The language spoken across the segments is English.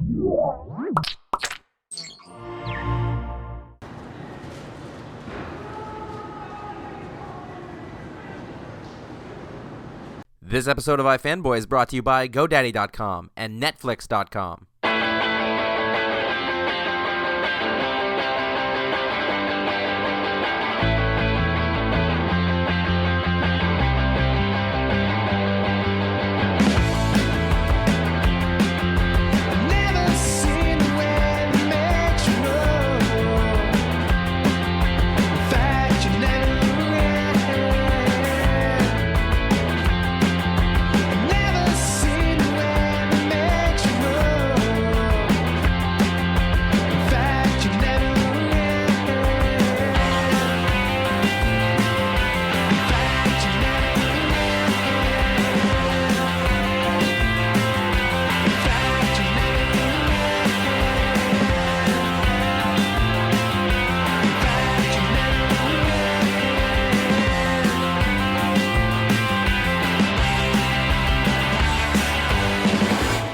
This episode of iFanboy is brought to you by GoDaddy.com and Netflix.com.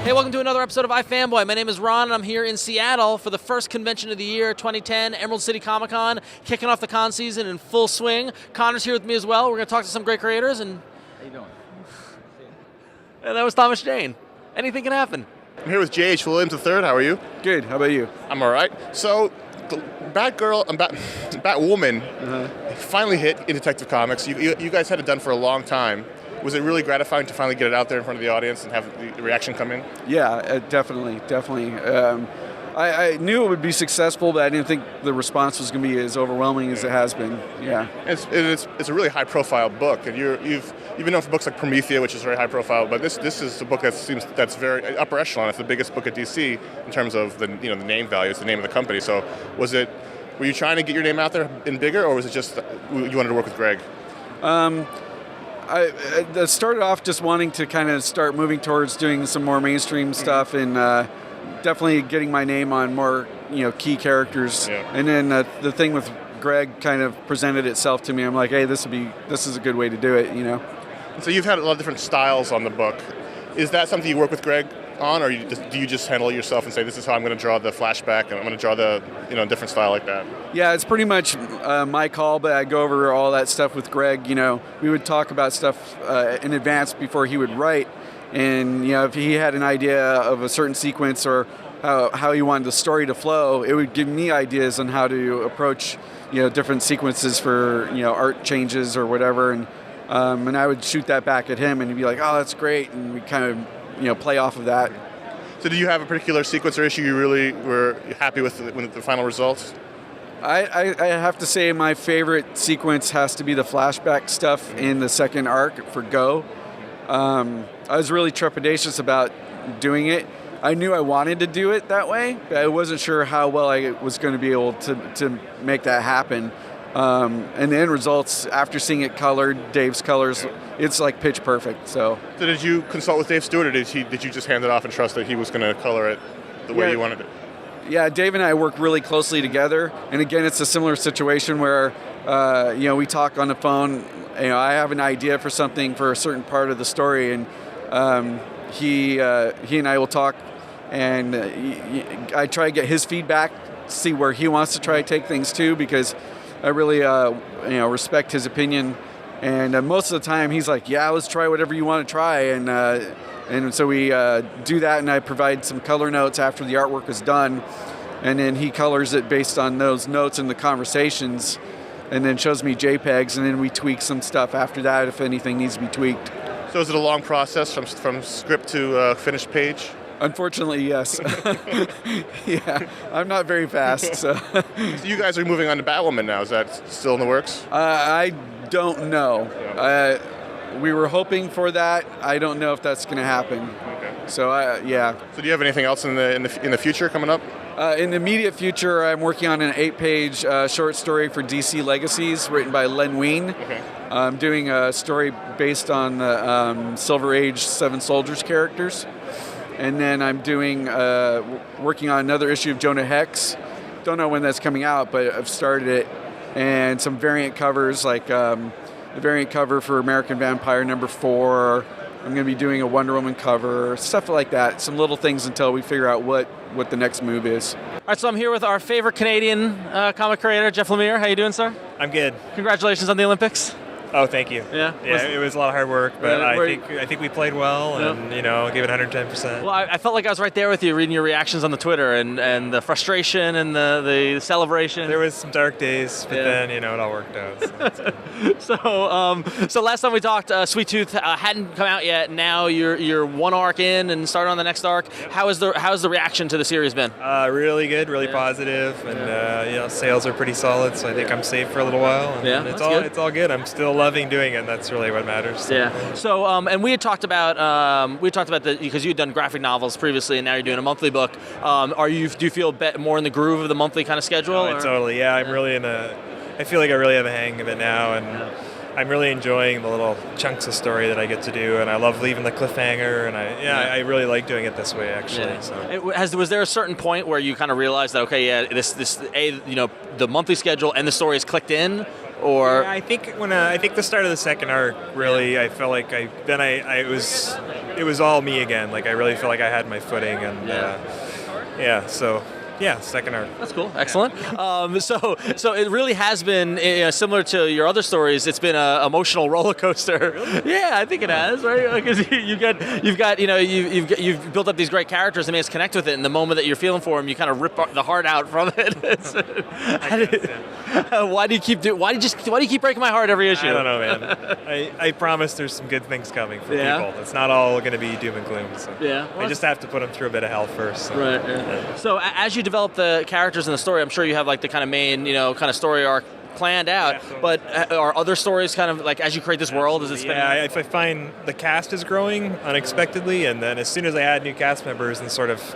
Hey, welcome to another episode of iFanboy. My name is Ron, and I'm here in Seattle for the first convention of the year, 2010, Emerald City Comic Con, kicking off the con season in full swing. Conor's here with me as well. We're going to talk to some great creators. And how you doing? And that was Thomas Jane. Anything can happen. I'm here with J.H. Williams III. How are you? Good. How about you? I'm all right. So, Batwoman finally hit in Detective Comics. You guys had it done for a long time. Was it really gratifying to finally get it out there in front of the audience and have the reaction come in? Yeah, definitely. I knew it would be successful, but I didn't think the response was going to be as overwhelming as it has been. Yeah, it's a really high-profile book, and you've been known for books like Promethea, which is very high-profile, but this is a book that's very upper echelon. It's the biggest book at DC in terms of the name value. It's the name of the company. So were you trying to get your name out there in bigger, or was it just you wanted to work with Greg? I started off just wanting to kind of start moving towards doing some more mainstream stuff and definitely getting my name on more key characters. Yeah. And then the thing with Greg kind of presented itself to me. I'm like, hey, this is a good way to do it. So you've had a lot of different styles on the book. Is that something you work with Greg on, or do you just handle it yourself and say, this is how I'm going to draw the flashback, and I'm going to draw the different style like that? Yeah, it's pretty much my call, but I go over all that stuff with Greg. We would talk about stuff in advance before he would write, and if he had an idea of a certain sequence or how he wanted the story to flow, it would give me ideas on how to approach different sequences for art changes or whatever, and I would shoot that back at him, and he'd be like, oh, that's great, and we kind of play off of that. So do you have a particular sequence or issue you really were happy with the final results? I have to say my favorite sequence has to be the flashback stuff in the second arc for Go. I was really trepidatious about doing it. I knew I wanted to do it that way, but I wasn't sure how well I was going to be able to make that happen. And the end results, after seeing it colored, Dave's colors, it's like pitch perfect. So did you consult with Dave Stewart, or did you just hand it off and trust that he was going to color it the way you wanted it? Yeah, Dave and I work really closely together. And again, it's a similar situation where we talk on the phone. I have an idea for something for a certain part of the story, and he and I will talk, and I try to get his feedback, see where he wants to try to take things to, because I really respect his opinion, and most of the time he's like, yeah, let's try whatever you want to try, and so we do that, and I provide some color notes after the artwork is done, and then he colors it based on those notes and the conversations, and then shows me JPEGs, and then we tweak some stuff after that if anything needs to be tweaked. So is it a long process from script to finished page? Unfortunately, yes. Yeah, I'm not very fast. So you guys are moving on to Batwoman now. Is that still in the works? I don't know. We were hoping for that. I don't know if that's going to happen. Okay. So yeah. So do you have anything else in the future coming up? In the immediate future, I'm working on an 8-page short story for DC Legacies, written by Len Wein. Okay. I'm doing a story based on the Silver Age Seven Soldiers characters. And then I'm working on another issue of JONAH HEX. Don't know when that's coming out, but I've started it. And some variant covers, like the variant cover for American Vampire #4, I'm going to be doing a Wonder Woman cover, stuff like that. Some little things until we figure out what the next move is. All right, so I'm here with our favorite Canadian comic creator, Jeff Lemire. How you doing, sir? I'm good. Congratulations on the Olympics. Oh, thank you. Yeah, it was a lot of hard work, but Yeah, I think we played well, and gave it 110%. Well, I felt like I was right there with you, reading your reactions on the Twitter and the frustration and the celebration. There was some dark days, but then it all worked out. So last time we talked, Sweet Tooth hadn't come out yet. Now you're one arc in and started on the next arc. Yep. How's the reaction to the series been? Really good, really positive, and sales are pretty solid. So I think I'm safe for a little while. And it's all good. I'm still loving doing it, and that's really what matters. Yeah. So, and we had talked about because you had done graphic novels previously, and now you're doing a monthly book. Do you feel more in the groove of the monthly kind of schedule? Oh, totally. Yeah, I'm really I feel like I really have a hang of it now, and I'm really enjoying the little chunks of story that I get to do, and I love leaving the cliffhanger, and I really like doing it this way, actually. Yeah. So. Was there a certain point where you kind of realized that the monthly schedule and the story is clicked in? Or I think the start of the second arc, really, I felt like it was all me again. Like I really felt like I had my footing, and second arc. That's cool. Excellent. So it really has been similar to your other stories. It's been an emotional roller coaster. Really? Yeah, I think it has, right? Because you've built up these great characters and made us connect with it. And the moment that you're feeling for them, you kind of rip the heart out from it. Why do you keep breaking my heart every issue? I don't know, man. I promise there's some good things coming for people. It's not all going to be doom and gloom. So I just have to put them through a bit of hell first. So. Right. Yeah. So as you develop the characters in the story, I'm sure you have like the kind of main, kind of story arc planned out. Yeah, but are other stories kind of like as you create this world? Is it spinning? Yeah, if I find the cast is growing unexpectedly, and then as soon as I add new cast members and sort of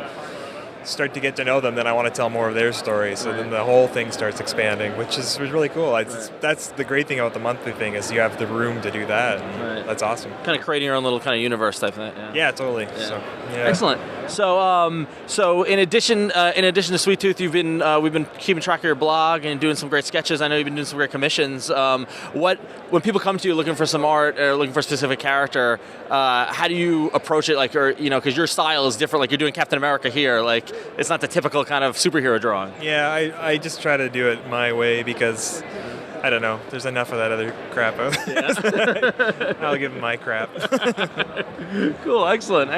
start to get to know them, then I want to tell more of their story. So then the whole thing starts expanding, which is really cool. That's the great thing about the monthly thing is you have the room to do that. And that's awesome. Kind of creating your own little kind of universe type thing. Yeah, totally. Yeah. So, excellent. So in addition to Sweet Tooth, we've been keeping track of your blog and doing some great sketches. I know you've been doing some great commissions. When people come to you looking for some art or looking for a specific character, how do you approach it? Like, because your style is different. Like you're doing Captain America here. Like it's not the typical kind of superhero drawing. Yeah, I just try to do it my way because I don't know. There's enough of that other crap out there. I'll give them my crap. Cool, excellent.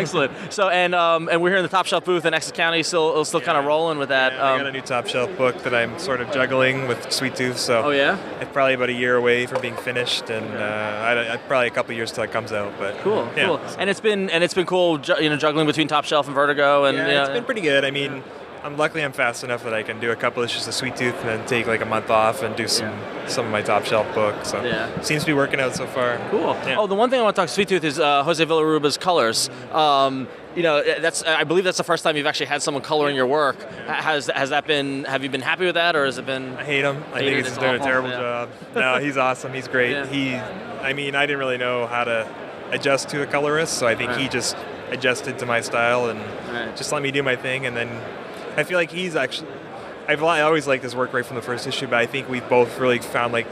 So and we're here in the Top Shelf booth in Essex County, still kind of rolling with that. Yeah, I got a new Top Shelf book that I'm sort of juggling with Sweet Tooth. So it's probably about a year away from being finished, and probably a couple years till it comes out. But cool. And it's been cool, juggling between Top Shelf and Vertigo, and it's been pretty good. I mean. I'm fast enough that I can do a couple issues of Sweet Tooth and then take like a month off and do some of my Top Shelf books. So it seems to be working out so far. Cool. Yeah. Oh, the one thing I want to talk to Sweet Tooth is Jose Villaruba's colors. I believe that's the first time you've actually had someone coloring your work. Has that been? Have you been happy with that, or has it been? I hate him. I think he's doing a terrible job. No, he's awesome. He's great. Yeah. I didn't really know how to adjust to a colorist, so I think he just adjusted to my style and just let me do my thing, and then. I feel like he's actually. I always liked his work right from the first issue, but I think we've both really found like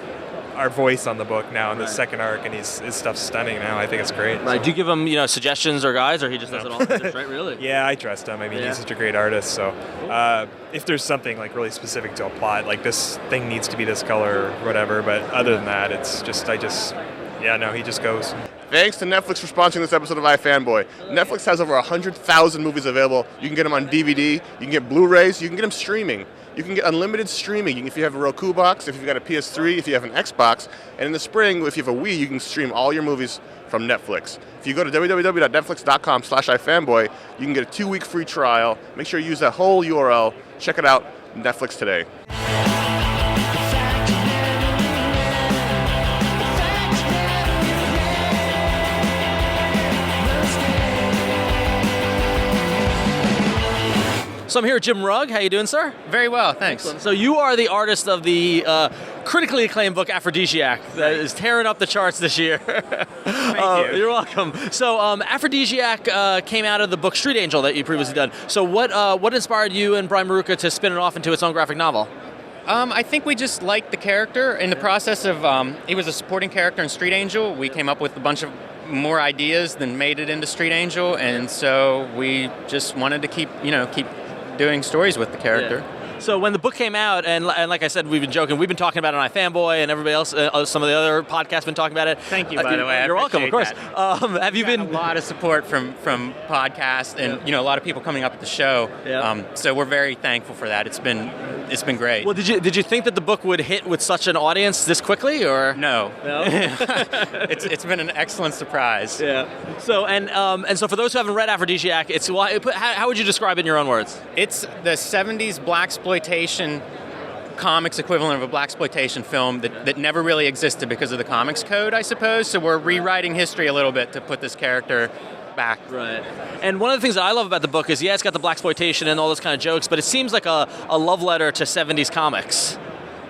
our voice on the book now in the second arc, and his stuff's stunning now. I think it's great. Right. So. Do you give him suggestions or guides, or he just does it all? Right? Really? Yeah, I trust him. I mean, he's such a great artist. So if there's something like really specific to a plot, like this thing needs to be this color or whatever, but other than that, it's just he just goes. Thanks to Netflix for sponsoring this episode of iFanboy. Netflix has over 100,000 movies available. You can get them on DVD, you can get Blu-rays, you can get them streaming. You can get unlimited streaming if you have a Roku box, if you've got a PS3, if you have an Xbox. And in the spring, if you have a Wii, you can stream all your movies from Netflix. If you go to www.netflix.com/iFanboy, you can get a 2-week free trial. Make sure you use that whole URL. Check it out, Netflix today. So I'm here with Jim Rugg. How you doing, sir? Very well, thanks. Excellent. So you are the artist of the critically acclaimed book Aphrodisiac that is tearing up the charts this year. Thank you. You're welcome. So Aphrodisiac came out of the book Street Angel that you previously done. So what inspired you and Brian Michael Bendis to spin it off into its own graphic novel? I think we just liked the character. In the process of, he was a supporting character in Street Angel. We came up with a bunch of more ideas than made it into Street Angel, and so we just wanted to keep doing stories with the character. Yeah. So when the book came out, and like I said, we've been joking, we've been talking about it on iFanboy, and everybody else, some of the other podcasts been talking about it. Thank you, by the way. You're welcome, of course. Have you been a lot of support from podcasts, and a lot of people coming up at the show. Yeah. So we're very thankful for that. It's been great. Well, did you think that the book would hit with such an audience this quickly, or no? It's been an excellent surprise. Yeah. So and so for those who haven't read Aphrodisiac, how would you describe it in your own words? It's the '70s blaxploitation comics equivalent of a blaxploitation film that never really existed because of the comics code, I suppose. So we're rewriting history a little bit to put this character back. Right. And one of the things that I love about the book is, it's got the blaxploitation and all those kind of jokes, but it seems like a love letter to 70s comics.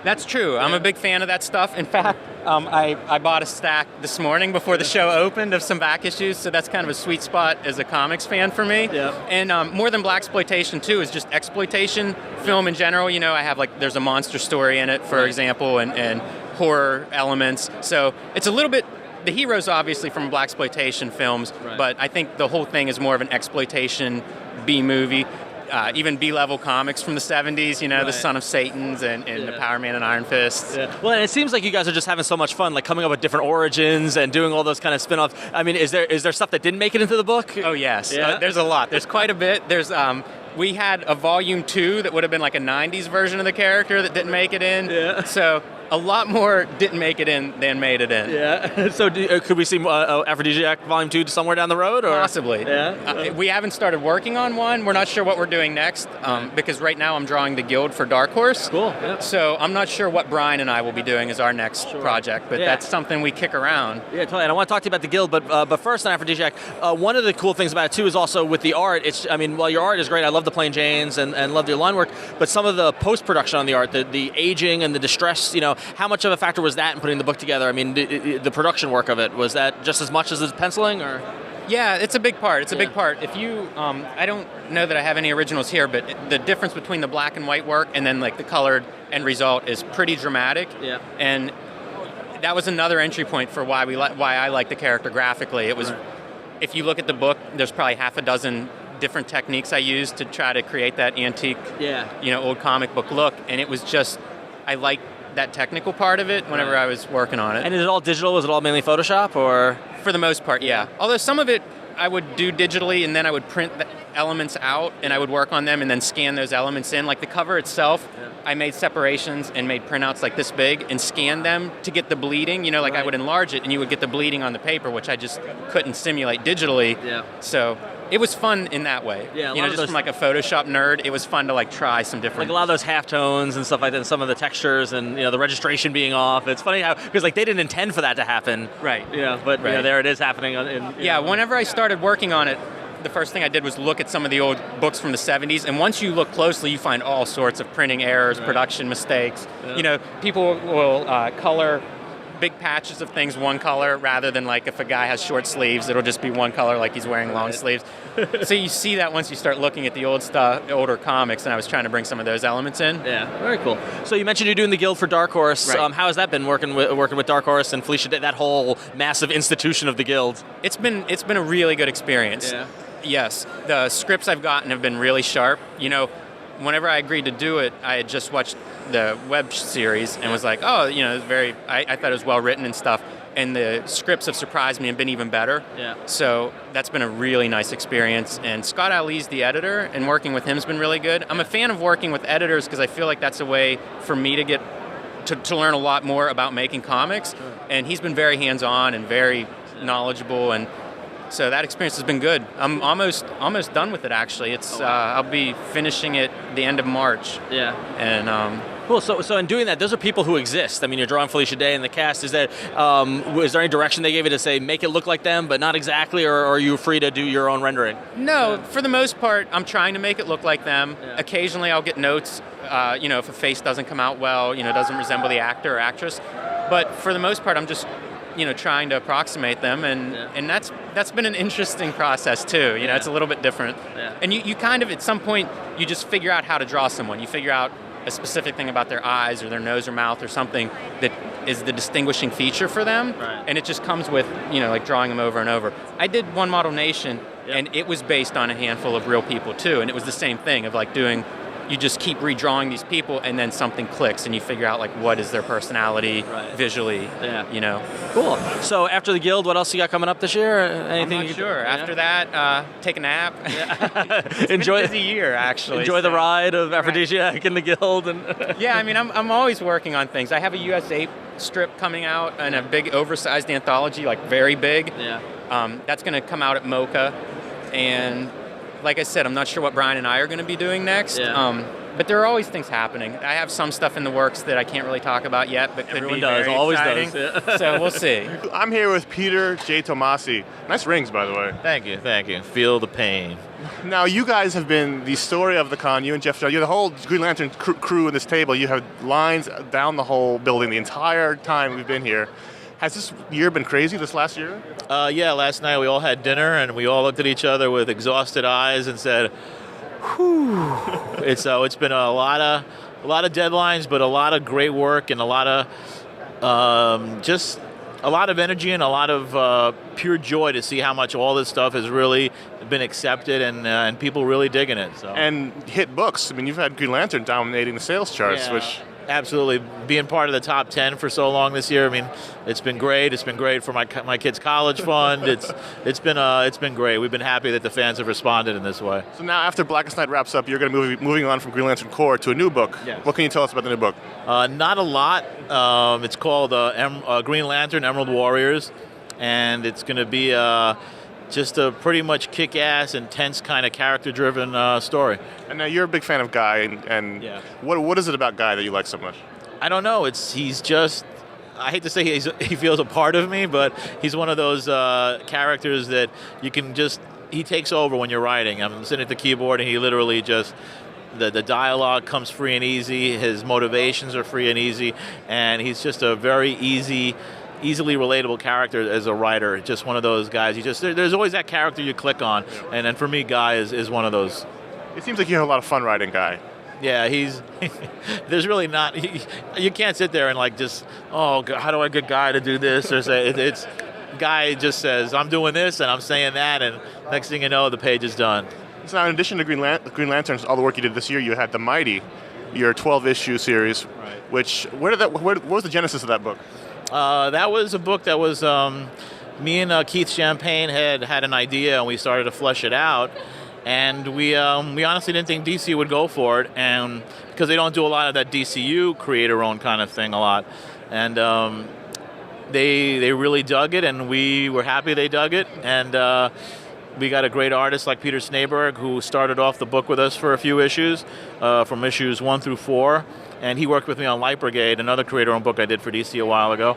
That's true. I'm a big fan of that stuff. In fact, I bought a stack this morning before the show opened of some back issues, so that's kind of a sweet spot as a comics fan for me. Yeah. And more than blaxploitation too is just exploitation film in general. I have there's a monster story in it, for example, and horror elements. So it's a little bit. The hero's obviously from blaxploitation films, but I think the whole thing is more of an exploitation B movie. Even B-level comics from the 70s, the Son of Satan's and the Power Man and Iron Fist. Yeah. Well, and it seems like you guys are just having so much fun, like coming up with different origins and doing all those kind of spin-offs. I mean, is there stuff that didn't make it into the book? Oh, yes. Yeah? There's a lot. There's quite a bit. There's we had a volume 2 that would have been like a 90s version of the character that didn't make it in. Yeah. So a lot more didn't make it in than made it in. Yeah. So could we see Aphrodisiac Volume 2 somewhere down the road? Or? Possibly. Yeah. We haven't started working on one. We're not sure what we're doing next because right now I'm drawing the Guild for Dark Horse. Cool. Yeah. So I'm not sure what Brian and I will be doing as our next project, but that's something we kick around. Yeah, totally. And I want to talk to you about the Guild, but first on Aphrodisiac, one of the cool things about it too is also with the art. While your art is great, I love the plain Janes and love your line work, but some of the post-production on the art, the aging and the distress, how much of a factor was that in putting the book together? I mean, the production work of it, was that just as much as the penciling, or? Yeah, it's a big part. It's a big part. If you, I don't know that I have any originals here, but the difference between the black and white work and then the colored end result is pretty dramatic. Yeah. And that was another entry point for why I like the character graphically. It was, if you look at the book, there's probably half a dozen different techniques I used to try to create that antique, old comic book look, and it was just, I liked that technical part of it whenever I was working on it. And is it all digital? Was it all mainly Photoshop, or? For the most part, yeah. Although some of it I would do digitally, and then I would print the elements out, and I would work on them and then scan those elements in. Like the cover itself, I made separations and made printouts like this big and scanned them to get the bleeding. I would enlarge it, and you would get the bleeding on the paper, which I just couldn't simulate digitally. Yeah. So it was fun in that way. Yeah, just from a Photoshop nerd, it was fun to try some different. Like a lot of those halftones and stuff like that, and some of the textures and the registration being off. It's funny how, because they didn't intend for that to happen. Right. But there it is happening. Whenever I started working on it, the first thing I did was look at some of the old books from the 70s, and once you look closely, you find all sorts of printing errors, production mistakes. Yeah. People will color big patches of things one color rather than if a guy has short sleeves, it'll just be one color like he's wearing long sleeves. So you see that once you start looking at the older comics, and I was trying to bring some of those elements in. Yeah, very cool. So you mentioned you're doing the Guild for Dark Horse. Right. How has that been working with Dark Horse and Felicia Day, that whole massive institution of the Guild? It's been a really good experience. Yeah. Yes, the scripts I've gotten have been really sharp. Whenever I agreed to do it, I had just watched the web series and was like, oh, it was very, I thought it was well written and stuff. And the scripts have surprised me and been even better. Yeah. So that's been a really nice experience. And Scott Ali's the editor, and working with him has been really good. I'm a fan of working with editors because I feel like that's a way for me to get to learn a lot more about making comics. Sure. And he's been very hands-on and very knowledgeable, and so that experience has been good. I'm almost done with it, actually. It's I'll be finishing it the end of March. Yeah. And cool. So in doing that, those are people who exist. I mean, you're drawing Felicia Day and the cast. Is there any direction they gave you to say make it look like them, but not exactly, or are you free to do your own rendering? No, for the most part, I'm trying to make it look like them. Yeah. Occasionally, I'll get notes. If a face doesn't come out well, doesn't resemble the actor or actress. But for the most part, I'm just trying to approximate them, and that's been an interesting process too. It's a little bit different. Yeah. And you kind of, at some point, you just figure out how to draw someone. You figure out a specific thing about their eyes or their nose or mouth or something that is the distinguishing feature for them, and it just comes with, like drawing them over and over. I did One Model Nation, and it was based on a handful of real people too, and it was the same thing of like you just keep redrawing these people, and then something clicks, and you figure out like what is their personality visually. Cool. So after the Guild, what else you got coming up this year? Anything? I'm not sure. After that, take a nap. Enjoy a busy year, actually. Enjoy the ride of Aphrodisiac in the Guild, and yeah. I mean, I'm always working on things. I have a US Ape strip coming out and a big oversized anthology, like very big. That's going to come out at MoCA, and like I said, I'm not sure what Brian and I are going to be doing next. But there are always things happening. I have some stuff in the works that I can't really talk about yet, but could be very exciting. So we'll see. I'm here with Peter J. Tomasi. Nice rings, by the way. Thank you. Feel the pain. Now, you guys have been the story of the con. You and Jeff, you're the whole Green Lantern crew in this table. You have lines down the whole building the entire time we've been here. Has this year been crazy, this last year? Yeah, last night we all had dinner and we all looked at each other with exhausted eyes and said, whew. It's been a lot of deadlines, but a lot of great work and a lot of just a lot of energy and a lot of pure joy to see how much all this stuff has really been accepted and people really digging it. So. And hit books. I mean, you've had Green Lantern dominating the sales charts, which... Absolutely, being part of the top 10 for so long this year. I mean, it's been great. It's been great for my kids' college fund. It's been great. We've been happy that the fans have responded in this way. So now, after Blackest Night wraps up, you're going to be moving on from Green Lantern Corps to a new book. Yes. What can you tell us about the new book? Not a lot. It's called Green Lantern Emerald Warriors, and it's going to be just a pretty much kick-ass, intense kind of character-driven story. And now you're a big fan of Guy, and what is it about Guy that you like so much? I don't know. He's just, I hate to say he feels a part of me, but he's one of those characters that you can just, he takes over when you're writing. I'm sitting at the keyboard and he literally just, the dialogue comes free and easy, his motivations are free and easy, and he's just a very easily relatable character as a writer. Just one of those guys. There's always that character you click on, and for me, Guy is one of those. It seems like you have a lot of fun writing Guy. Yeah, there's really not. You can't sit there and like just, oh, how do I get Guy to do this or say it's. Guy just says, I'm doing this and I'm saying that, and next thing you know, the page is done. So now, in addition to Green Lanterns, all the work you did this year, you had The Mighty, your 12-issue series. Right. Which what was the genesis of that book? That was a book that was me and Keith Champagne had an idea, and we started to flesh it out. And we honestly didn't think DC would go for it, and because they don't do a lot of that DCU creator-owned kind of thing a lot. And they really dug it, and we were happy they dug it. And we got a great artist like Peter Snaberg, who started off the book with us for a few issues, from issues 1 through 4. And he worked with me on Light Brigade, another creator-owned book I did for DC a while ago.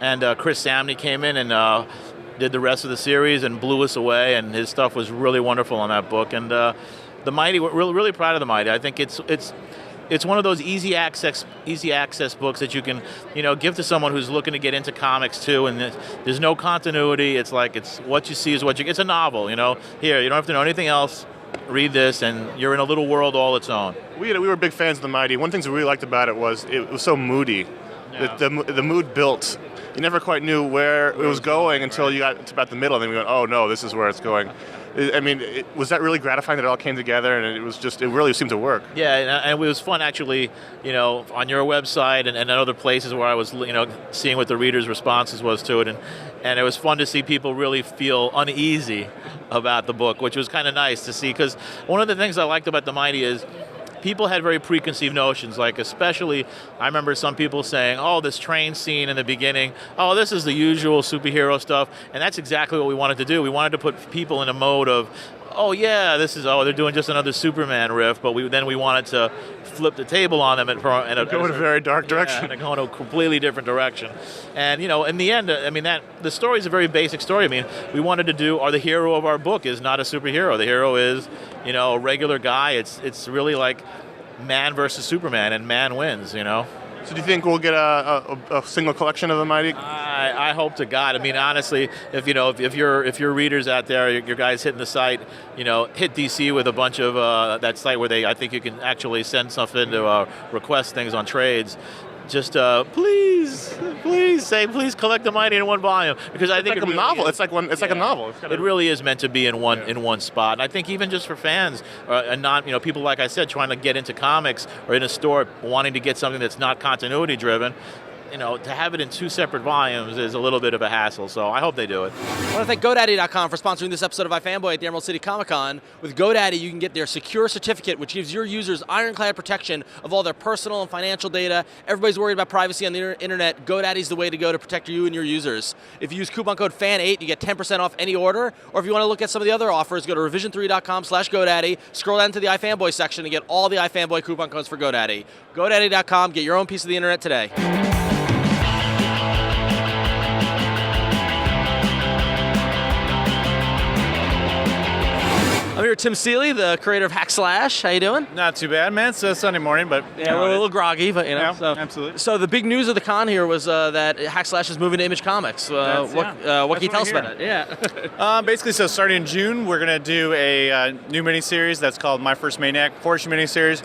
And Chris Samney came in and did the rest of the series and blew us away, and his stuff was really wonderful on that book. And The Mighty, we're really proud of The Mighty. I think it's one of those easy access books that you can, give to someone who's looking to get into comics too. And there's no continuity. It's like it's what you see is what you. It's a novel, Here, you don't have to know anything else. Read this, and you're in a little world all its own. We were big fans of The Mighty. One of the things we really liked about it was so moody. Yeah. The mood built. You never quite knew where it was going until you got to about the middle, and then we went, oh no, this is where it's going. I mean, was that really gratifying that it all came together, and it really seemed to work? Yeah, and it was fun actually, on your website and other places where I was, seeing what the readers' responses was to it, and it was fun to see people really feel uneasy about the book, which was kind of nice to see, because one of the things I liked about The Mighty is people had very preconceived notions, like especially, I remember some people saying, oh, this train scene in the beginning, oh, this is the usual superhero stuff, and that's exactly what we wanted to do. We wanted to put people in a mode of, oh yeah, they're doing just another Superman riff, but then we wanted to flip the table on them and go in a very dark direction. Yeah, and go in a completely different direction. And, in the end, the story is a very basic story. We wanted to the hero of our book is not a superhero. The hero is, a regular guy. It's really like man versus Superman, and man wins, So do you think we'll get a single collection of The Mighty? I hope to God. Honestly, if your readers out there, your guys hitting the site, hit DC with a bunch of that site where I think you can actually send stuff in to request things on trades. just please collect the mighty in one volume, because I think It's like a novel. It's like a novel. It really is meant to be in one spot. And I think even just for fans and not people like I said trying to get into comics or in a store wanting to get something that's not continuity driven, to have it in 2 separate volumes is a little bit of a hassle, so I hope they do it. I want to thank GoDaddy.com for sponsoring this episode of iFanboy at the Emerald City Comic Con. With GoDaddy, you can get their secure certificate, which gives your users ironclad protection of all their personal and financial data. Everybody's worried about privacy on the internet. GoDaddy's the way to go to protect you and your users. If you use coupon code FAN8, you get 10% off any order. Or if you want to look at some of the other offers, go to revision3.com/GoDaddy, scroll down to the iFanboy section and get all the iFanboy coupon codes for GoDaddy. GoDaddy.com, get your own piece of the internet today. I'm here with Tim Seeley, the creator of Hackslash. How you doing? Not too bad, man. It's a Sunday morning, but yeah, we're a little groggy, but absolutely. So the big news of the con here was that Hackslash is moving to Image Comics. What can you tell us about it? Yeah. Basically, so starting in June, we're gonna do a new miniseries that's called My First Maniac, 4-issue miniseries.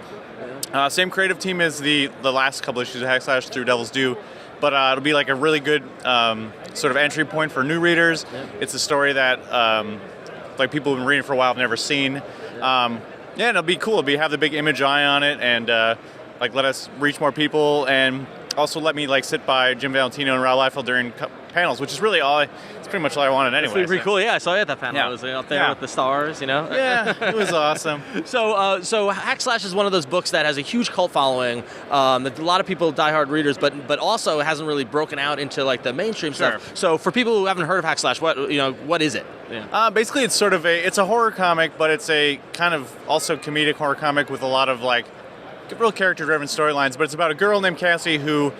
Same creative team as the last couple issues of Hackslash through Devil's Due, but it'll be like a really good sort of entry point for new readers. Yeah. It's a story that like people have been reading for a while, have never seen. And it'll be cool. Have the big Image eye on it, and like let us reach more people, and also let me like sit by Jim Valentino and Raul Liefeld during panels, which is really it's pretty much all I wanted anyway. It's pretty cool. Yeah, I saw you at that panel. Yeah. I was out there with the stars, Yeah, it was awesome. So Hackslash is one of those books that has a huge cult following. That a lot of people, diehard readers, but also hasn't really broken out into like the mainstream stuff. So for people who haven't heard of Hackslash, what is it? Yeah. Basically, it's sort of it's a horror comic, but it's a kind of also comedic horror comic with a lot of like real character-driven storylines. But it's about a girl named Cassie who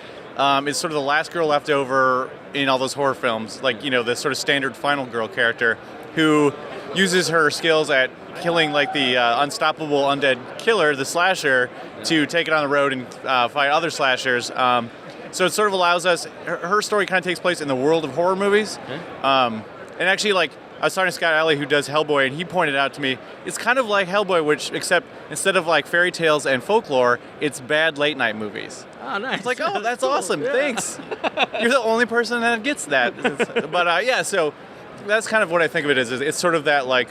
is sort of the last girl left over in all those horror films, like the sort of standard final girl character who uses her skills at killing like the unstoppable undead killer, the slasher, to take it on the road and fight other slashers. So it sort of allows us. Her story kind of takes place in the world of horror movies, and actually like. I was talking to Scott Alley, who does Hellboy, and he pointed out to me, it's kind of like Hellboy, except instead of like fairy tales and folklore, it's bad late night movies. Oh, nice. It's like, oh, that's awesome. Yeah. Thanks. You're the only person that gets that. But so that's kind of what I think of it as. It's sort of that like,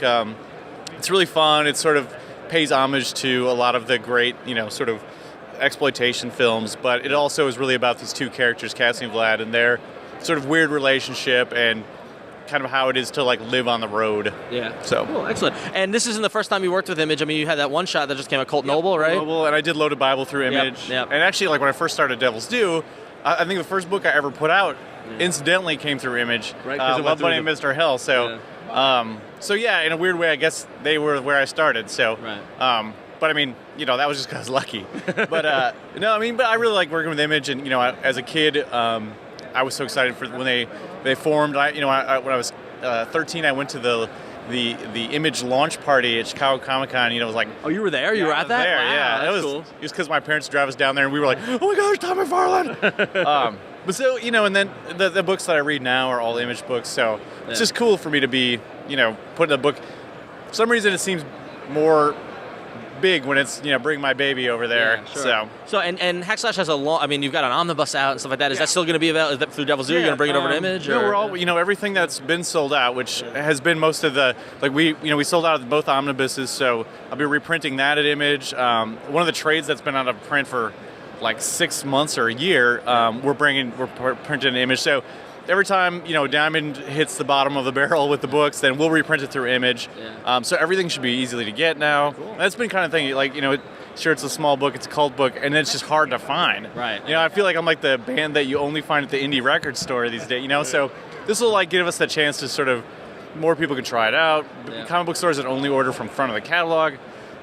it's really fun. It sort of pays homage to a lot of the great, sort of exploitation films, but it also is really about these two characters, Cassie and Vlad, and their sort of weird relationship and kind of how it is to like live on the road. Yeah. So cool, excellent. And this isn't the first time you worked with Image. I mean, you had that one shot that just came out, Colt Noble, right? Noble, and I did Loaded Bible through Image. Yep. And actually, like when I first started Devil's Due, I think the first book I ever put out incidentally came through Image. Right. Love Bunny and Mr. Hell. So, in a weird way, I guess they were where I started. So, but I mean, that was just because I was lucky. But but I really like working with Image, and as a kid, I was so excited for when they formed. When I was 13, I went to the Image launch party at Chicago Comic-Con. It was like, oh, you were there? You were at that? There, wow, yeah. That's cool. It was because my parents drive us down there, and we were like, oh my gosh, Tom McFarlane. But so and then the books that I read now are all Image books. So it's just cool for me to be putting a book. For some reason, it seems more big when it's bring my baby over there. Yeah, sure. So and Hackslash has a long. I mean, you've got an omnibus out and stuff like that. Is that still going to be available? Is that through Devil's Due? You're going to bring it over to Image? No, we're all everything that's been sold out, which has been most of the we sold out both omnibuses. So I'll be reprinting that at Image. One of the trades that's been out of print for like 6 months or a year, we're printing an Image. So every time Diamond hits the bottom of the barrel with the books, then we'll reprint it through Image. Yeah. So everything should be easily to get now. Cool. That's been kind of thing sure, it's a small book, it's a cult book, and it's just hard to find. Right. I feel like I'm like the band that you only find at the indie record store these days. So this will like give us the chance to sort of more people can try it out. Yeah. Comic book stores that only order from front of the catalog.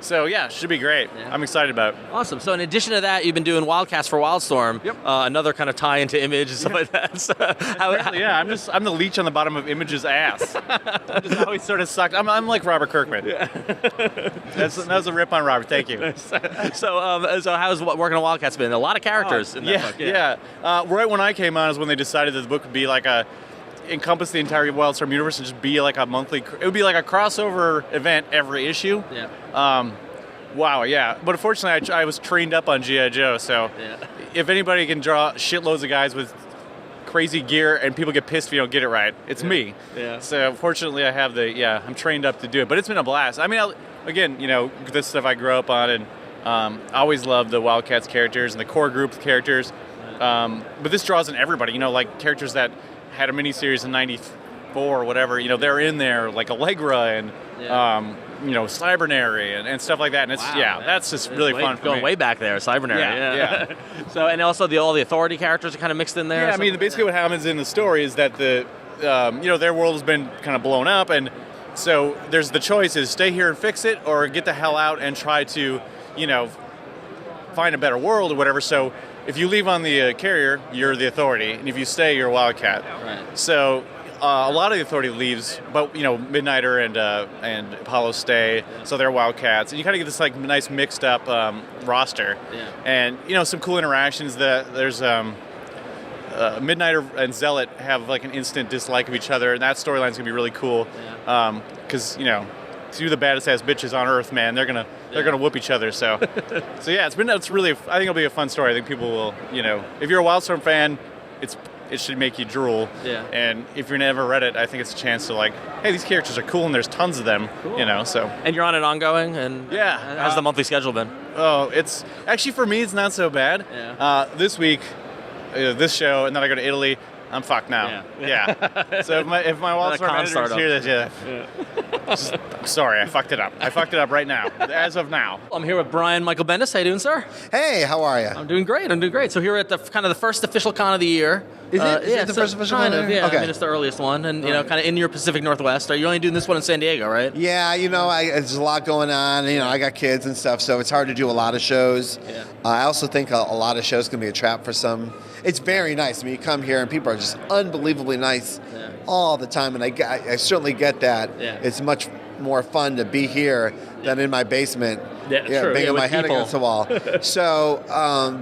So yeah, should be great. Yeah. I'm excited about it. Awesome. So in addition to that, you've been doing Wildcast for Wildstorm. Yep. Another kind of tie into Image and stuff like that. So I'm the leech on the bottom of Image's ass. I'm just always sort of sucked. I'm like Robert Kirkman. Yeah. that was a rip on Robert. Thank you. So how's working on Wildcats been? A lot of characters in that book. Yeah. Right when I came on is when they decided that the book would be like encompass the entire Wildstorm universe and just be like a monthly. It would be like a crossover event every issue. Yeah. Wow, yeah. But unfortunately, I was trained up on G.I. Joe, so if anybody can draw shitloads of guys with crazy gear and people get pissed if you don't get it right, it's me. Yeah. So fortunately, I have I'm trained up to do it. But it's been a blast. I mean, again, this stuff I grew up on, and I always loved the Wildcats characters and the core group of characters. But this draws in everybody, like characters that had a miniseries in '94 or whatever, they're in there, like Allegra and Cybernary and stuff like that, and it's that's just really fun for going me. way back there, Cybernary. Yeah. So, and also all the authority characters are kind of mixed in there. Yeah, I mean, basically what happens in the story is that their world has been kind of blown up, and so there's the choice is stay here and fix it, or get the hell out and try to, find a better world or whatever. So if you leave on the carrier, you're the authority, and if you stay, you're a Wildcat. Right. So a lot of the authority leaves, but Midnighter and Apollo stay, so they're Wildcats, and you kind of get this like nice mixed up roster, and some cool interactions. There's Midnighter and Zealot have like an instant dislike of each other, and that storyline's gonna be really cool, because two the baddest ass bitches on Earth, man, they're gonna whoop each other. So it's really, I think it'll be a fun story. I think people will, if you're a Wildstorm fan, it should make you drool. Yeah. And if you've never read it, I think it's a chance to like, hey, these characters are cool and there's tons of them. Cool. So. And you're on it ongoing, and how's the monthly schedule been? Oh, it's actually for me, it's not so bad. Yeah. This week, this show, and then I go to Italy. I'm fucked now. Yeah. So if my Wildstorm editors hear this, I'm sorry, I fucked it up. I fucked it up right now, as of now. I'm here with Brian Michael Bendis. How you doing, sir? Hey, how are you? I'm doing great. So here at the kind of the first official con of the year. Is it? Is it the first official con? Yeah. Okay. I mean, it's the earliest one, and kind of in your Pacific Northwest. Are you only doing this one in San Diego, right? Yeah, there's a lot going on. I got kids and stuff, so it's hard to do a lot of shows. Yeah. I also think a lot of shows can be a trap for some. It's very nice. I mean, you come here and people are just unbelievably nice all the time, and I certainly get that. Yeah. It's much more fun to be here than in my basement. True. Banging my with head people. against the wall. So,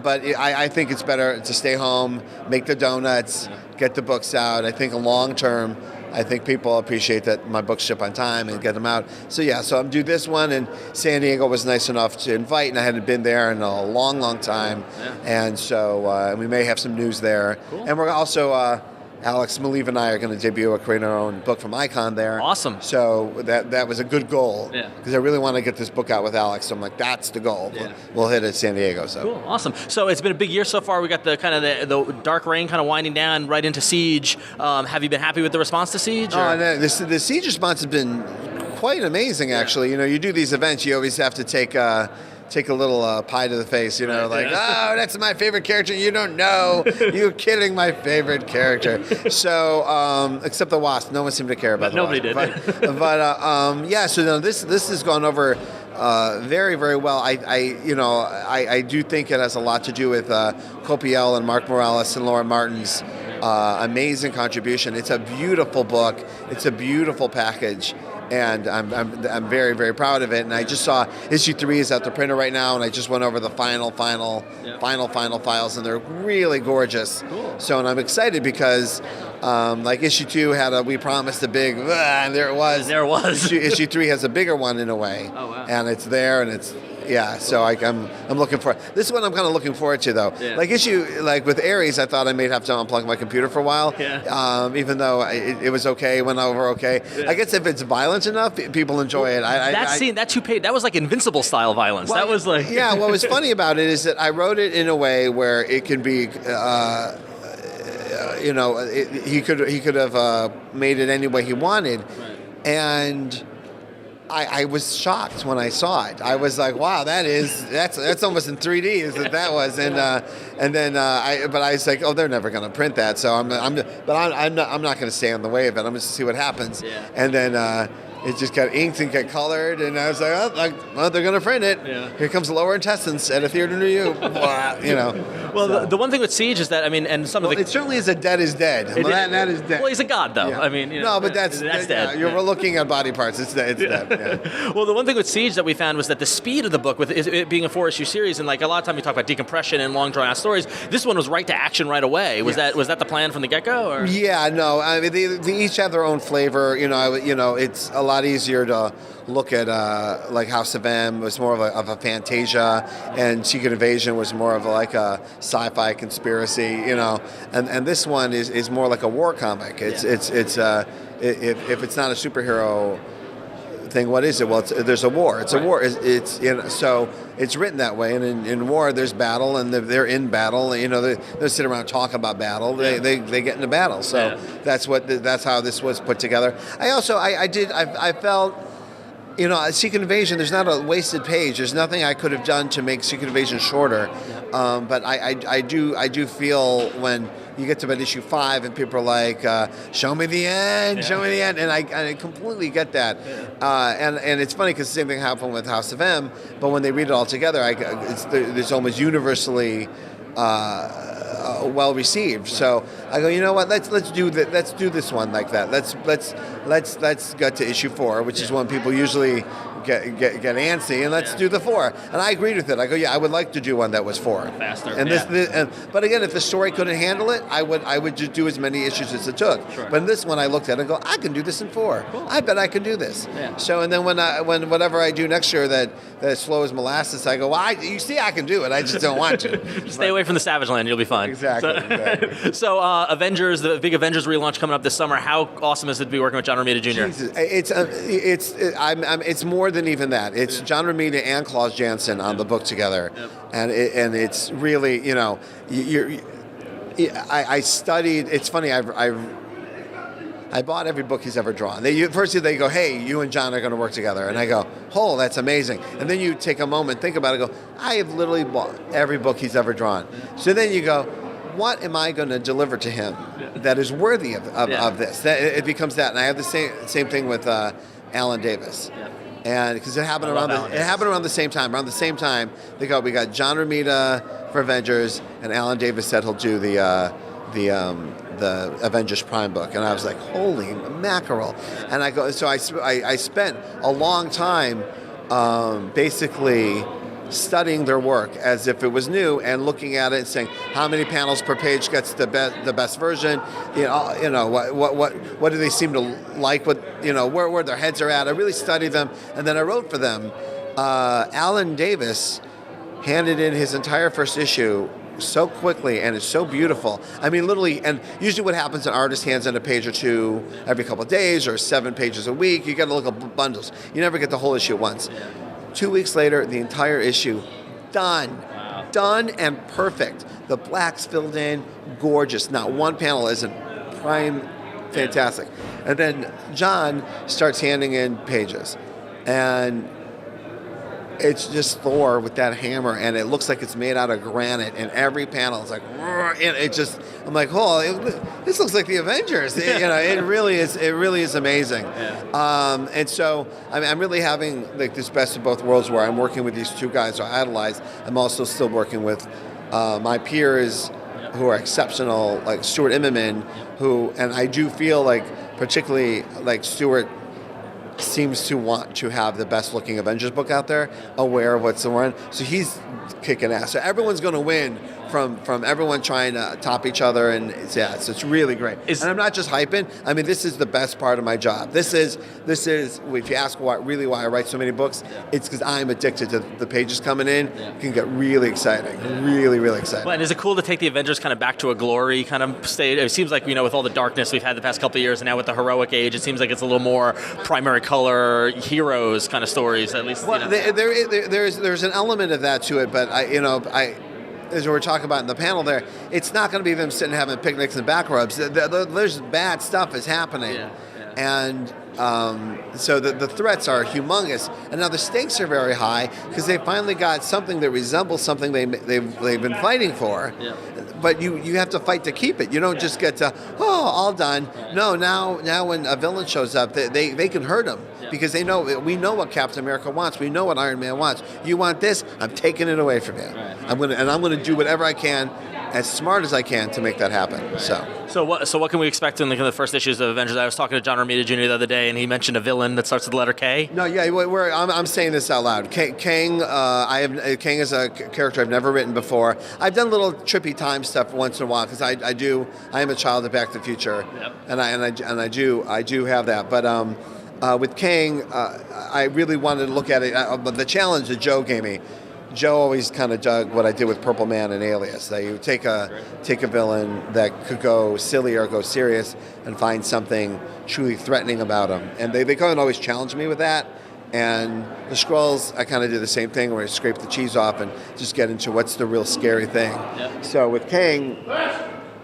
but I think it's better to stay home, make the donuts, get the books out. I think long term, I think people appreciate that my books ship on time and get them out. So so I'm do this one, and San Diego was nice enough to invite, and I hadn't been there in a long, long time. Yeah. And so we may have some news there. Cool. And we're also, Alex Maleev and I are going to debut create our own book from Icon there. Awesome. So that was a good goal. Yeah. Because I really want to get this book out with Alex. So I'm like, that's the goal. Yeah. We'll hit it San Diego. So. Cool, awesome. So it's been a big year so far. We got the kind of the Dark Reign kind of winding down right into Siege. Have you been happy with the response to Siege? Oh, no, the Siege response has been quite amazing, actually. You do these events, you always have to take a little pie to the face, oh, that's my favorite character. You don't know. You're kidding, my favorite character. So, except the Wasp. No one seemed to care about the Nobody Wasp. did. But so this has gone over very, very well. I do think it has a lot to do with Copiel and Mark Morales and Laura Martin's amazing contribution. It's a beautiful book. It's a beautiful package. And I'm very, very proud of it. And I just saw issue 3 is at the printer right now, and I just went over the final files, and they're really gorgeous. Cool. So, and I'm excited because, like issue 2 had we promised a big, and there it was. There it was. Issue 3 has a bigger one in a way. Oh wow. And it's there, and it's. Yeah, so I'm looking for this one. I'm kind of looking forward to though. Yeah. Like with Ares, I thought I may have to unplug my computer for a while. Yeah. Even though it was okay, went over okay. Yeah. I guess if it's violent enough, people enjoy it. That 2-page, that was like Invincible style violence. Well, that was like. Yeah. What was funny about it is that I wrote it in a way where it can be. He could have made it any way he wanted, Right. And. I was shocked when I saw it. I was like, "Wow, that's almost in 3D." Is that was, and then I was like, "Oh, they're never going to print that." So I'm not going to stay on the way of it. I'm just to see what happens. Yeah. And then it just got inked and got colored, and I was like, "Oh, they're going to print it." Yeah. Here comes Lower Intestines at a theater near you. Well, so. the one thing with Siege is that and some of the it certainly is a dead is dead. That is dead. Well, he's a god though. Yeah. I mean, no, but that's dead. Yeah, you're looking at body parts. It's dead. Yeah. Well, the one thing with Siege that we found was that the speed of the book, with it being a 4-issue series, and like a lot of time we talk about decompression and long drawn out stories, this one was right to action right away. Was that the plan from the get go? Yeah, no. I mean, they each have their own flavor. It's a lot lot easier to look at like House of M was more of a Fantasia, and Secret Invasion was more of like a sci-fi conspiracy, and this one is more like a war comic. If it's not a superhero thing, what is it? Well, there's a war. It's a war. So it's written that way. And in war, there's battle, and they're in battle. They sit around talking about battle. They get into battle. So that's how this was put together. I felt. Secret Invasion, there's not a wasted page. There's nothing I could have done to make Secret Invasion shorter. But I do feel when you get to about issue 5 and people are like, show me the end, show me the end. And I completely get that. And it's funny because the same thing happened with House of M, but when they read it all together, it's almost universally well received. So I go, you know what? Let's do this one like that. Let's get to issue 4, which is when people usually get antsy, and let's do the 4. And I agreed with it. I go, yeah, I would like to do one that was 4 faster. And but again, if the story couldn't handle it, I would just do as many issues as it took. Sure. But in this one, I looked at it and go, I can do this in 4. Cool. I bet I can do this. Yeah. So and then when whatever I do next year that slow as molasses, I go, well, you see, I can do it. I just don't want to. Stay away from the Savage Land. You'll be fine. Exactly. So Avengers, the big Avengers relaunch coming up this summer. How awesome is it to be working with John Romita Jr.? Jesus. It's more than even that. It's John Romita and Klaus Janson on the book together, and it's really I studied. It's funny. I bought every book he's ever drawn. First they go, hey, you and John are going to work together. And I go, oh, that's amazing. And then you take a moment, think about it, go, I have literally bought every book he's ever drawn. So then you go, what am I going to deliver to him that is worthy of this? It becomes that. And I have the same thing with Alan Davis. And because it happened around the same time. Around the same time, we got John Romita for Avengers, and Alan Davis said he'll do the Avengers Prime book, and I was like, holy mackerel! And I go, so I spent a long time basically studying their work as if it was new and looking at it and saying how many panels per page gets the best version. What do they seem to like? Where their heads are at. I really studied them, and then I wrote for them. Alan Davis handed in his entire first issue so quickly, and it's so beautiful. I mean, literally, and usually what happens, an artist hands in a page or two every couple of days or 7 pages a week. You got to look at bundles. You never get the whole issue at once. 2 weeks later, the entire issue done. Wow. Done and perfect. The blacks filled in, gorgeous. Not one panel isn't prime, fantastic. And then John starts handing in pages, and it's just Thor with that hammer, and it looks like it's made out of granite, and every panel is like, and it just, I'm like, oh, this looks like the Avengers. It really is amazing. And so I'm really having like this best of both worlds, where I'm working with these two guys who I idolize. I'm also still working with my peers who are exceptional, like Stuart Immonen, and I do feel like, particularly like Stuart seems to want to have the best looking Avengers book out there, aware of what's going on. So he's kicking ass. So everyone's going to win from everyone trying to top each other, and so it's really great. And I'm not just hyping. I mean, this is the best part of my job. This is if you ask why I write so many books, it's because I'm addicted to the pages coming in. It can get really exciting, really, really exciting. Well, and is it cool to take the Avengers kind of back to a glory kind of state? It seems like, with all the darkness we've had the past couple of years, and now with the heroic age, it seems like it's a little more primary color heroes kind of stories, at least. Well, there's an element of that to it, but as we were talking about in the panel there, it's not going to be them sitting having picnics and back rubs. There's bad stuff is happening. And so the threats are humongous. And now the stakes are very high because they finally got something that resembles something they've been fighting for. But you have to fight to keep it. You don't just get to, all done. No, now when a villain shows up, they can hurt him because we know what Captain America wants. We know what Iron Man wants. You want this? I'm taking it away from you. Right. I'm gonna do whatever I can, as smart as I can, to make that happen. Right. So what can we expect in the first issues of Avengers? I was talking to John Romita Jr. the other day, and he mentioned a villain that starts with the letter K. No, I'm saying this out loud. Kang is a character I've never written before. I've done little trippy time stuff once in a while because I am a child of Back to the Future, and I do have that. But With Kang, I really wanted to look at it, but the challenge that Joe gave me, Joe always kind of dug what I did with Purple Man and Alias. That you take a villain that could go silly or go serious and find something truly threatening about him. And they kind of always challenge me with that. And the Skrulls, I kind of did the same thing where I scrape the cheese off and just get into what's the real scary thing. Yep. So with Kang,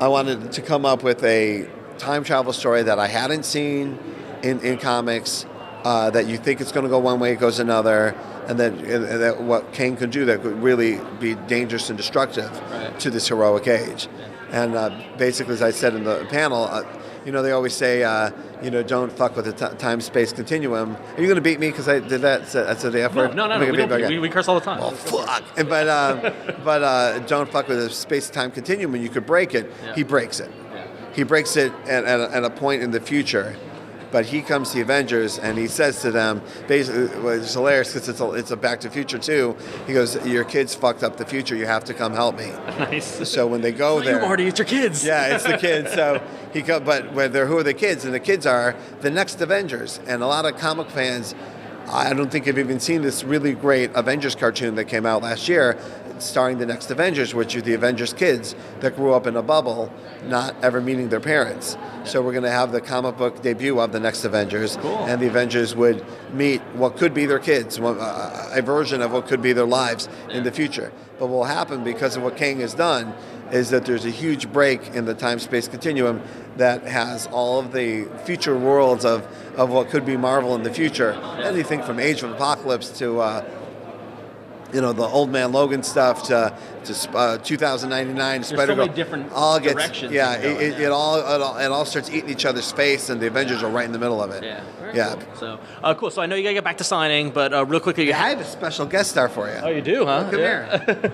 I wanted to come up with a time travel story that I hadn't seen in comics, that you think it's going to go one way, it goes another, and that what Kang could do that could really be dangerous and destructive to this heroic age. And basically, as I said in the panel, they always say, don't fuck with the time-space continuum. Are you going to beat me because I did that? I said the F word? No. We curse all the time. Oh, fuck. But don't fuck with the space-time continuum, and you could break it. Yeah. He breaks it. Yeah. He breaks it at a point in the future. But he comes to the Avengers and he says to them, basically, it's hilarious because it's a Back to the Future too. He goes, "Your kids fucked up the future. You have to come help me." Nice. So when they go there, you already, it's your kids. Yeah, it's the kids. So who are the kids? And the kids are the next Avengers. And a lot of comic fans, I don't think have even seen this really great Avengers cartoon that came out last year, starring the next Avengers, which are the Avengers kids that grew up in a bubble, not ever meeting their parents. So we're going to have the comic book debut of the next Avengers, and the Avengers would meet what could be their kids, a version of what could be their lives in the future. But what will happen because of what Kang has done is that there's a huge break in the time-space continuum that has all of the future worlds of what could be Marvel in the future. Anything from Age of Apocalypse to the Old Man Logan stuff to 2099 Spider-Girl. So many different directions. Yeah, it all starts eating each other's face, and the Avengers are right in the middle of it. Yeah. Cool. So cool. So I know you gotta get back to signing, but real quickly, I have a special guest star for you. Oh, you do, huh? Come here.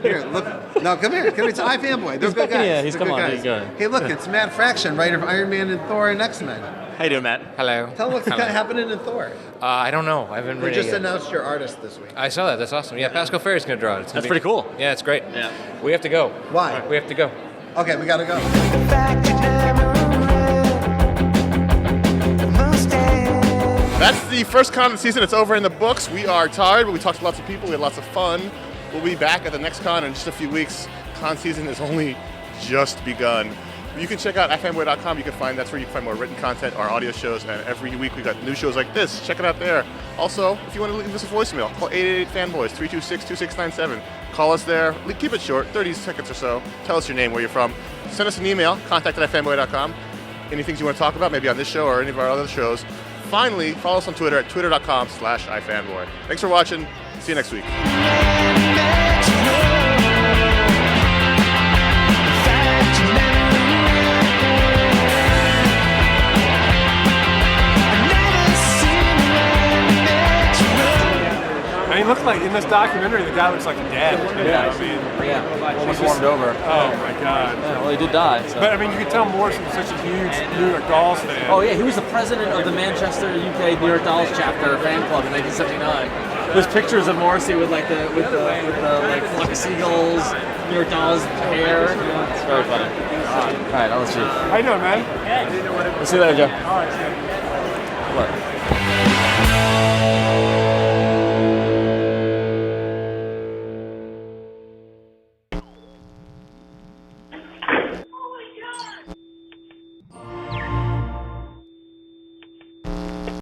Here, look. No, come here. Come here. It's iFanboy. They're good guys. Yeah, he's come on. He's good. Hey, look, it's Matt Fraction, writer of Iron Man and Thor and X-Men. How you doing, Matt? Hello. Tell what's happening in Thor. I don't know. I haven't They really. just announced your artist this week. I saw that. That's awesome. Yeah, Pascal Ferry's going to draw it. That's pretty cool. Yeah, it's great. Yeah. We have to go. Why? We have to go. Okay, we gotta go. That's the first con of the season. It's over in the books. We are tired, but we talked to lots of people. We had lots of fun. We'll be back at the next con in just a few weeks. Con season has only just begun. You can check out iFanboy.com. That's where you can find more written content, our audio shows, and every week we've got new shows like this. Check it out there. Also, if you want to leave us a voicemail, call 888-FANBOYS, 326-2697. Call us there. Keep it short, 30 seconds or so. Tell us your name, where you're from. Send us an email, contact@ifanboy.com. Any things you want to talk about, maybe on this show or any of our other shows. Finally, follow us on Twitter at twitter.com/ifanboy. Thanks for watching. See you next week. He looked like, in this documentary, the guy looks like dead. Almost warmed over. Oh my God. Yeah, well, he did die. So. But I mean, you could tell Morrison was such a huge New York Dolls fan. Oh yeah, he was the president of the Manchester, UK New York Dolls chapter fan club in 1979. There's pictures of Morrissey with like the flock of seagulls, New York Dolls hair. It's very funny. All right, I'll let you. How you doing, man? We'll see you later, Joe. All right, see you. What?